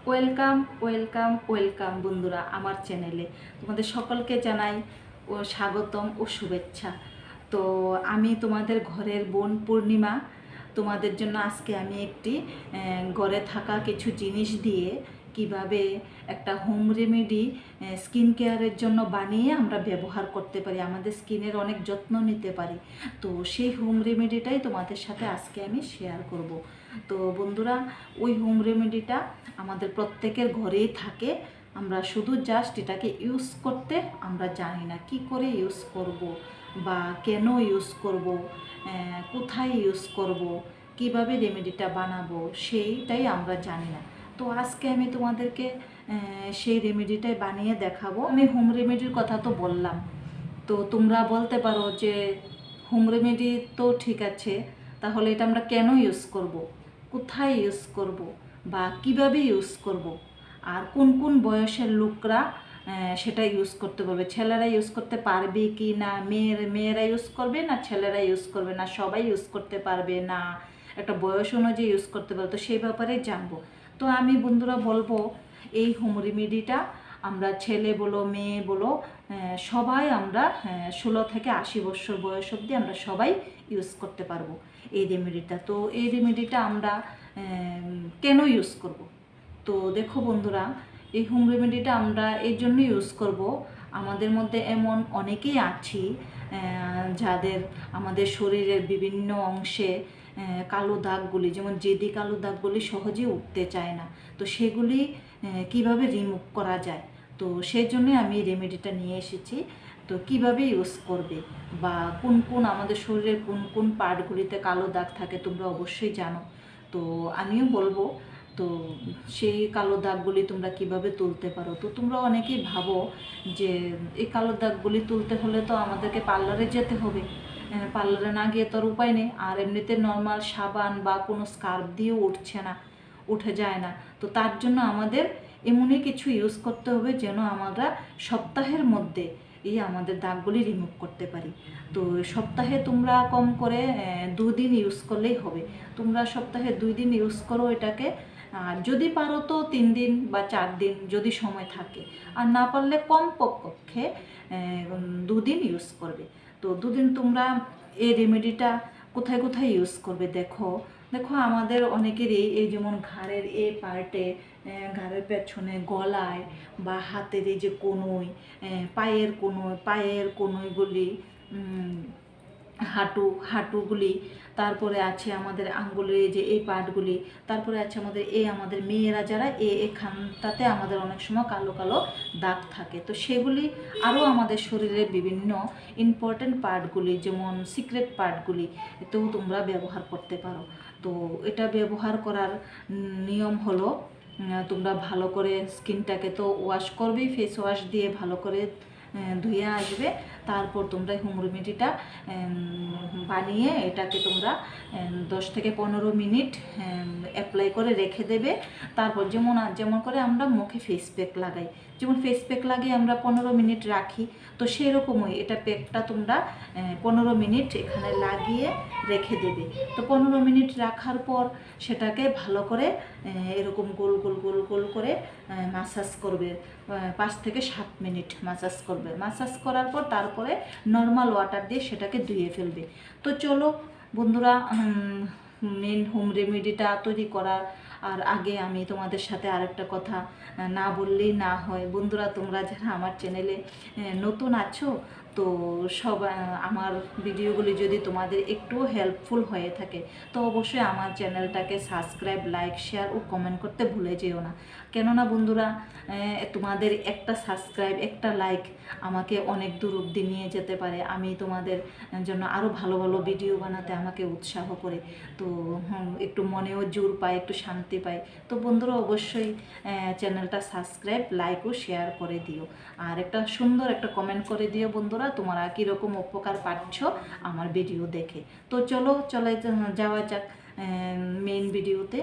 Welcome welcome welcome বন্ধুরা আমার চ্যানেলে তোমাদের সকলকে জানাই ও স্বাগতম ও শুভেচ্ছা। তো আমি তোমাদের ঘরের বোন পূর্ণিমা। তোমাদের জন্য আজকে আমি একটি ঘরে থাকা কিছু জিনিস দিয়ে কিভাবে একটা হোম রেমেডি স্কিন কেয়ারের জন্য বানিয়ে আমরা ব্যবহার করতে পারি, আমাদের স্কিনের অনেক যত্ন নিতে পারি। তো সেই হোম রেমেডিটাই তোমাদের সাথে আজকে আমি শেয়ার করব। তো বন্ধুরা, ওই হোম রেমেডিটা আমাদের প্রত্যেকের ঘরেই থাকে, আমরা শুধু জাস্ট এটাকে ইউজ করতে আমরা জানি না, কি করে ইউজ করব বা কেন ইউজ করব, কোথায় ইউজ করব, কিভাবে রেমেডিটা বানাবো সেইটাই আমরা জানি না। তো আজকে আমি তোমাদেরকে সেই রেমেডিটাই বানিয়ে দেখাবো। আমি হোম রেমেডির কথা তো বললাম, তো তোমরা বলতে পারো যে হোম রেমেডি তো ঠিক আছে, তাহলে এটা আমরা কেন ইউজ করব, কোথায় ইউজ করব বা কিভাবে ইউজ করব, আর কোন কোন বয়সের লোকরা সেটা ইউজ করতে পারবে, ছেলেরা ইউজ করতে পারবে কি না, মেয়েরা ইউজ করবে না ছেলেরা ইউজ করবে না, সবাই ইউজ করতে পারবে না, একটা বয়স অনুযায়ী ইউজ করতে পারবে, তো সেই ব্যাপারে জানবো। তো আমি বন্ধুরা বলবো, এই হোম রেমেডিটা আমরা ছেলে বলো মেয়ে বলো সবাই আমরা 16 থেকে 80 বছর বয়স অবধি আমরা সবাই ইউজ করতে পারবো এই রেমেডিটা। তো এই রেমেডিটা আমরা কেন ইউজ করব? তো দেখো বন্ধুরা, এই হোম রেমেডিটা আমরা এই জন্য ইউজ করব, আমাদের মধ্যে এমন অনেকেই আছি যাদের আমাদের শরীরের বিভিন্ন অংশে কালো দাগগুলি, যেমন জেদি কালো দাগগুলি সহজে উঠতে চায় না, তো সেগুলি কিভাবে রিমুভ করা যায়, তো সেই জন্য আমি রেমেডিটা নিয়ে এসেছি। তো কিভাবে ইউজ করবে বা কোন কোন আমাদের শরীরের কোন কোন পার্টগুলিতে কালো দাগ থাকে তোমরা অবশ্যই জানো, তো আমিও বলবো। তো সেই কালো দাগগুলি তোমরা কিভাবে তুলতে পারো। তো তোমরা অনেকেই ভাবো যে এই কালো দাগগুলি তুলতে হলে তো আমাদেরকে পার্লারে যেতে হবে, পার্লারে না গিয়ে তো আর উপায় নেই, আর এমনিতে নর্মাল সাবান বা কোনো স্কার্ফ দিয়েও উঠে যায় না। তো তার জন্য আমাদের এমনই কিছু ইউজ করতে হবে যেন আমরা সপ্তাহের মধ্যে এই আমাদের দাগগুলি রিমুভ করতে পারি। তো সপ্তাহে তোমরা কম করে 2 দিন ইউজ করলেই হবে। তোমরা সপ্তাহে 2 দিন ইউজ করো এটাকে, আর যদি পারো তো 3 দিন বা 4 দিন যদি সময় থাকে, আর না পারলে কমপক্ষে 2 দিন ইউজ করবে। তো 2 দিন তোমরা এই রেমেডিটা কোথায় কোথায় ইউজ করবে দেখো। আমাদের অনেকেরই এই যেমন ঘাড়ের এই পার্টে, ঘাড়ের পেছনে, গলায় বা হাতের এই যে কনুই, পায়ের কনুইগুলি, হাঁটুগুলি, তারপরে আছে আমাদের আঙ্গুলের এই যে এই পার্টগুলি, তারপরে আছে আমাদের মেয়েরা যারা এখানটাতে আমাদের অনেক সময় কালো কালো দাগ থাকে, তো সেগুলি আরও আমাদের শরীরের বিভিন্ন ইম্পর্ট্যান্ট পার্টগুলি যেমন সিক্রেট পার্টগুলি এতেও তোমরা ব্যবহার করতে পারো। তো এটা ব্যবহার করার নিয়ম হলো, তোমরা ভালো করে স্কিনটাকে তো ওয়াশ করবেই, ফেস ওয়াশ দিয়ে ভালো করে ধুয়ে আসবে। তারপর তোমরা হোম রেমেডিটা বানিয়ে এটাকে তোমরা 10 থেকে 15 মিনিট অ্যাপ্লাই করে রেখে দেবে। তারপর যেমন করে আমরা মুখে ফেস প্যাক লাগাই, যেমন ফেস প্যাক লাগিয়ে আমরা 15 মিনিট রাখি, তো সেরকমই এটা প্যাকটা তোমরা 15 মিনিট এখানে লাগিয়ে রেখে দেবে। তো 15 মিনিট রাখার পর সেটাকে ভালো করে এরকম গোল গোল গোল গোল করে মাসাজ করবে, 5 থেকে 7 মিনিট মাসাজ করবে। মাসাজ করার পর তারপরে নর্মাল ওয়াটার দিয়ে সেটাকে ধুয়ে ফেলবে। তো চলো বন্ধুরা, মেন হোম রেমেডিটা তৈরি করার আর আগে আমি তোমাদের সাথে আরেকটা কথা না বললেই না হয়। বন্ধুরা, তোমরা যারা আমার চ্যানেলে নতুন আছো, তো আমার ভিডিওগুলি যদি তোমাদের একটুও হেল্পফুল হয়ে থাকে, তো অবশ্যই আমার চ্যানেলটাকে সাবস্ক্রাইব, লাইক, শেয়ার ও কমেন্ট করতে ভুলে যেও না। কেননা বন্ধুরা, তোমাদের একটা সাবস্ক্রাইব, একটা লাইক আমাকে অনেক দূর অবধি নিয়ে যেতে পারে, আমি তোমাদের জন্য আরও ভালো ভালো ভিডিও বানাতে আমাকে উৎসাহ করে। তো একটু মনেও জোর পাই, একটু শান্তি পাই। তো বন্ধুরা অবশ্যই চ্যানেলটা সাবস্ক্রাইব, লাইক ও শেয়ার করে দিও, আর একটা সুন্দর একটা কমেন্ট করে দিও বন্ধুরা তোমরা কীরকম উপকার পাচ্ছ আমার ভিডিও দেখে। তো চলে যাওয়া যাক মেইন ভিডিওতে।